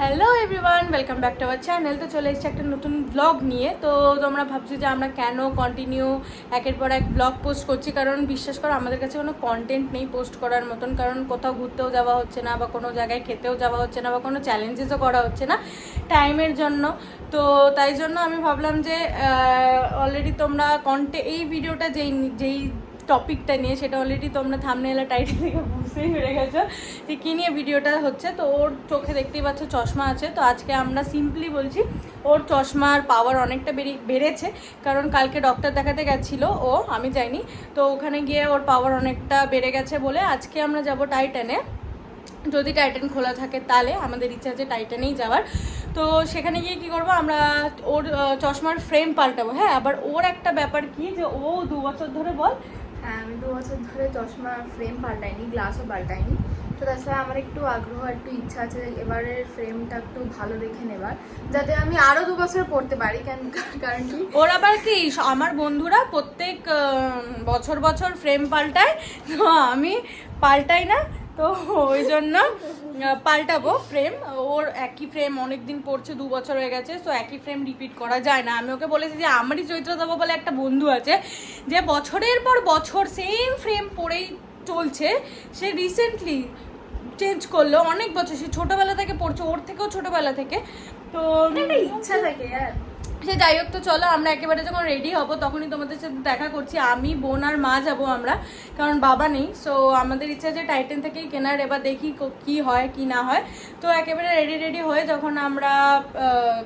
Hello everyone, welcome back to our channel. তো চলে এসেছি একটা নতুন ব্লগ নিয়ে। তো তোমরা ভাবছো যে আমরা কেন কন্টিনিউ একের পর এক ব্লগ পোস্ট করছি, কারণ বিশ্বাস করো আমাদের কাছে কোনো কন্টেন্ট নেই পোস্ট করার মতন। কারণ কোথাও ঘুরতেও যাওয়া হচ্ছে না, বা কোনো জায়গায় খেতেও যাওয়া হচ্ছে না, বা কোনো চ্যালেঞ্জেসও করা হচ্ছে না টাইমের জন্য। তো তাই জন্য আমি ভাবলাম যে অলরেডি তোমরা এই ভিডিওটা যেই টপিকটা নিয়ে, সেটা অলরেডি তোমরা থাম্বনেল আর টাইটেল থেকে বুঝতেই পেরে গেছো যে কী নিয়ে ভিডিওটা হচ্ছে। তো ওর চোখে দেখতেই পাচ্ছ চশমা আছে। তো আজকে আমরা সিম্পলি বলছি ওর চশমার পাওয়ার অনেকটা বেড়েছে, কারণ কালকে ডক্টর দেখাতে গেছিলো ও, আমি যাইনি। তো ওখানে গিয়ে ওর পাওয়ার অনেকটা বেড়ে গেছে বলে আজকে আমরা যাব টাইটানে। যদি টাইটান খোলা থাকে তাহলে আমাদের ইচ্ছা আছে টাইটানেই যাওয়ার। তো সেখানে গিয়ে কি করব, আমরা ওর চশমার ফ্রেম পাল্টাবো। হ্যাঁ, আবার ওর একটা ব্যাপার কি যে ও 2 বছর ধরে বল। হ্যাঁ, আমি 2 বছর ধরে চশমার ফ্রেম পাল্টাইনি, গ্লাসও পাল্টাইনি। তো তাছাড়া আমার একটু আগ্রহ, একটু ইচ্ছা আছে এবারের ফ্রেমটা একটু ভালো দেখে নেবার, যাতে আমি আরও 2 বছর পড়তে পারি। কারণ কি ওর আবার কি, আমার বন্ধুরা প্রত্যেক বছর বছর ফ্রেম পাল্টায়, তো আমি পাল্টাই না। তো ওই জন্য পাল্টাবো ফ্রেম। ওর একই ফ্রেম অনেক দিন পড়ছে, 2 বছর হয়ে গেছে। তো একই ফ্রেম রিপিট করা যায় না। আমি ওকে বলেছি যে আমারই চৈত্র দেবো বলে একটা বন্ধু আছে, যে বছরের পর বছর সেম ফ্রেম পড়েই চলছে। সে রিসেন্টলি চেঞ্জ করলো, অনেক বছর, সে ছোটোবেলা থেকে পড়ছে, ওর থেকেও ছোটোবেলা থেকে। তো ইচ্ছা থাকে আর সে যাই হোক। তো চলো আমরা একেবারে যখন রেডি হব তখনই তোমাদের সাথে দেখা করছি। আমি, বোন আর মা যাবো আমরা, কারণ বাবা নেই। সো আমাদের ইচ্ছা যে টাইটান থেকেই কেনার, এবার দেখি কি হয় কি না হয়। তো একেবারে রেডি হয়ে যখন আমরা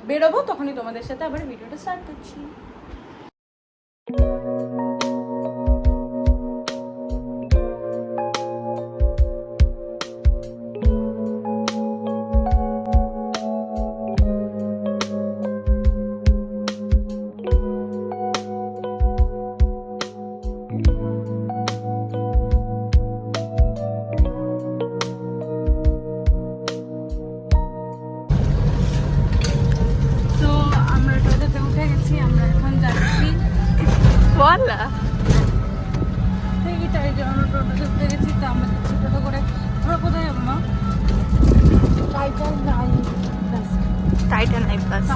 বেরোবো তখনই তোমাদের সাথে আবার ভিডিওটা স্টার্ট করছি। বলা এইটাই যে আমরা টোটো ধরতে গেছি। তো আমরা টোটো করে আমরা কোথায় যাবো মা? টাইটান নাই প্লাস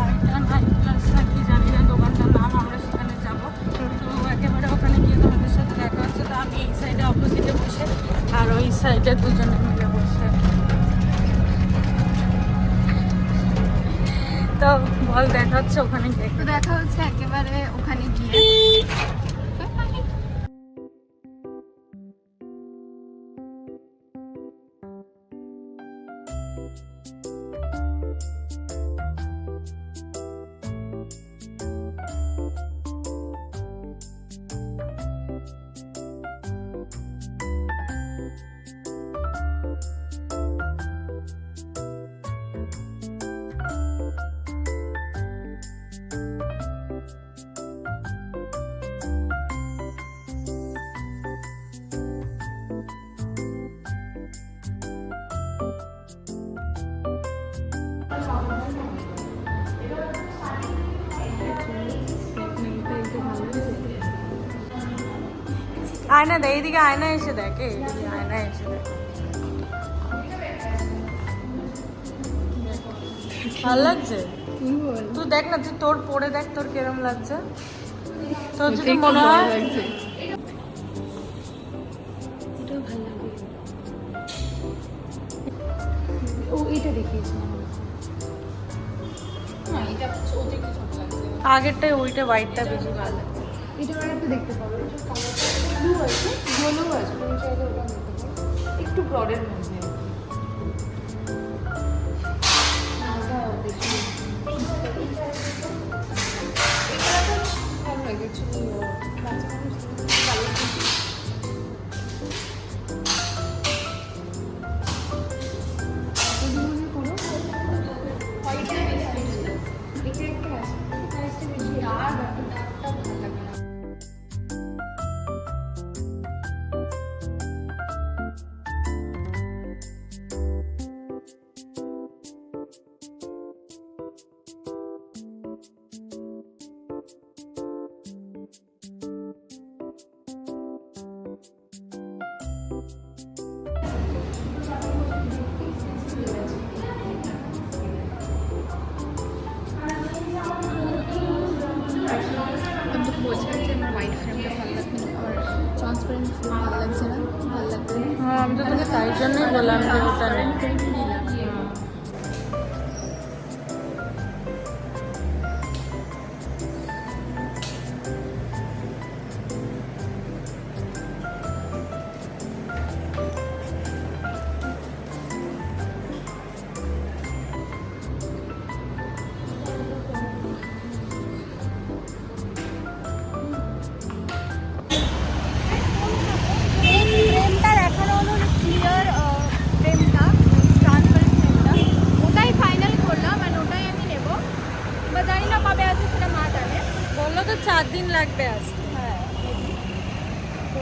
নাকি জানি না দোকানটার নাম। আমরা সেখানে যাবো। তো একেবারে ওখানে গিয়ে তোমাদের সাথে দেখা হচ্ছে। তো আমি এই সাইডে অপোজিটে বসে, আর ওই সাইডে দুজনে মিলে বসে। তো বল, দেখা হচ্ছে ওখানে গিয়ে। তো দেখা হচ্ছে একেবারে ওখানে গিয়ে। আয়না দেখ, এইদিকে আয়না এসে দেখ, এইদিকে আয়না এসে দেখ। ভালো লাগছে? তুই দেখ না, তুই তোর পরে দেখ তোর কিরম লাগছে। তোর যদি মনে হয় আগেরটাই, ওইটা হোয়াইটটা বেশি ভালো লাগে। এটা একটু দেখতে পাবো, ব্লু আছে, ব্লু আছে, তুমি চাইলে ওটা দেখতে পারো, একটু ব্রডের মধ্যে। ভালো লাগে জন্যই বললাম যে ওটা নেই। ফ্রেমটা দেখানো হলো ক্লিয়ার ফ্রেমটা, ট্রান্সপারেন্ট ফ্রেমটা, ওটাই ফাইনাল করলাম আর ওটাই আমি নেব। বা জানি না কবে আসবে সেটা মা জানে। বললো তো 4 দিন লাগবে আসতে। হ্যাঁ, তো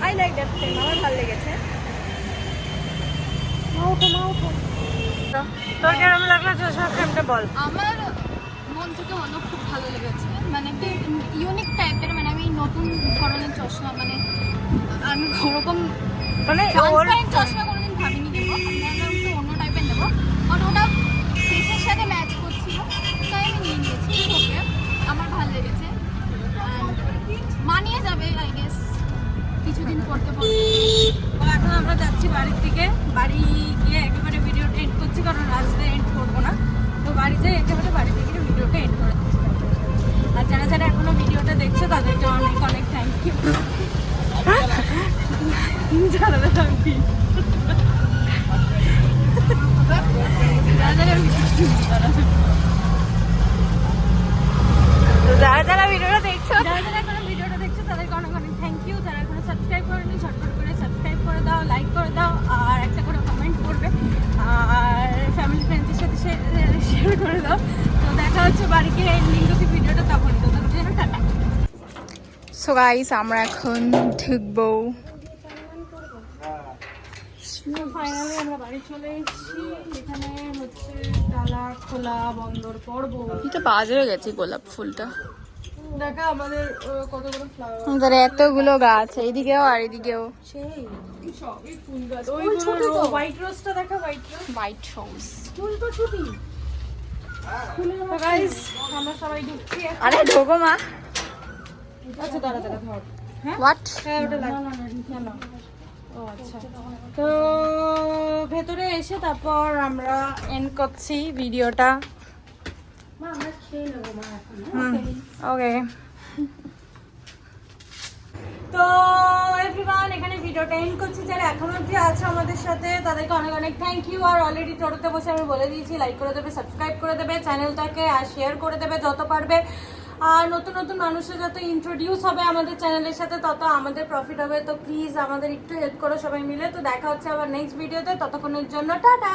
আই লাইক দ্যাট ফ্রেম, আমার ভালো লেগেছে। তোর কেমন লাগলো চশমা ফ্রেমটা বল? আমার মন থেকে হলো খুব ভালো লেগেছে, মানে একটা ইউনিক টাইপের, মানে আমি নতুন ধরনের চশমা, মানে আমি ওরকম মানে ট্রান্সপারেন্ট চশমা কোনোদিন ভাবিনি নেবো, আমি ভাবলাম একটু অন্য টাইপের নেবো, কারণ ওটা ফেসের সাথে ম্যাচ করছিল, তাই আমি নিয়ে নিয়েছি। ওকে, আমার ভালো লেগেছে, মানিয়ে যাবে আই গেস কিছুদিন পড়তে পড়তে। তো এখন আমরা যাচ্ছি বাড়ির দিকে, বাড়ি গিয়ে একেবারে ভিডিওটা এন্ড করছি, কারণ রাস্তায় এন্ড করবো না। তো বাড়িতে একেবারে বাড়ি থেকে ভিডিওটা এন্ড করে দিচ্ছি। আর যারা যারা এখনো ভিডিওটা দেখছো তাদেরকে অনেক অনেক থ্যাংক ইউ। যারা যারা যারা যারা ভিডিওটা দেখছো, যারা যারা এখনো ভিডিওটা দেখছো তাদেরকে অনেক অনেক থ্যাংক ইউ। যারা এখনো সাবস্ক্রাইব করেনি ঝটপট করে সাবস্ক্রাইব করে দাও, লাইক করে দাও, আর একটা করে কমেন্ট করবে, আর ফ্যামিলি ফ্রেন্ডসের সাথে শেয়ার করে দাও। তো দেখা হচ্ছে বাড়ি গিয়ে এন্ডিং করছি ভিডিওটা, তখনই তো তার জন্য টাটা। সো গাইস, আমরা এখন ঢুকবো। ফাইনালি আমরা বাড়ি চলে এসেছি। এখানে হচ্ছে তালা খোলা বন্দর করবো। এটা বাজ হয়ে গেছে গোলাপ ফুলটা, দেখা আমাদের কতগুলো ফ্লাওয়ার, আমাদের এতগুলো গাছ, এইদিকেও আর এদিকেও। সেই সবই ফুল গাছ। ওইগুলো হোয়াইট রোজটা দেখা, হোয়াইট রোজ, হোয়াইট রোজ। ফুল তো ছুটি। তো গাইস আমরা সবাই ঢুকছি। আরে ঢোকো মা। আচ্ছা দাঁড়া দাঁড়া ধর। হ্যাঁ হোয়াট? হ্যাঁ ওটা লাগ কেন? ও আচ্ছা, তো ভেতরে এসে তারপর আমরা এন্ড করছি ভিডিওটা। মা আমরা খেয়ে নেবো মা এখন। ওকে। তো এভরিওয়ান, এখানে ভিডিওটা এন্ড করছি। যারা এখনো অবধি আছে আমাদের সাথে তাদেরকে অনেক অনেক থ্যাংক ইউ। আর অলরেডি টোটোতে বসে আমি বলে দিয়েছি, লাইক করে দেবে, সাবস্ক্রাইব করে দেবে চ্যানেলটাকে, আর শেয়ার করে দেবে যত পারবে। আর নতুন নতুন মানুষের যত ইন্ট্রোডিউস হবে আমাদের চ্যানেলের সাথে তত আমাদের প্রফিট হবে। তো প্লিজ আমাদের একটু হেল্প করো সবাই মিলে। তো দেখা হচ্ছে আবার নেক্সট ভিডিওতে, ততক্ষণের জন্য টাটা।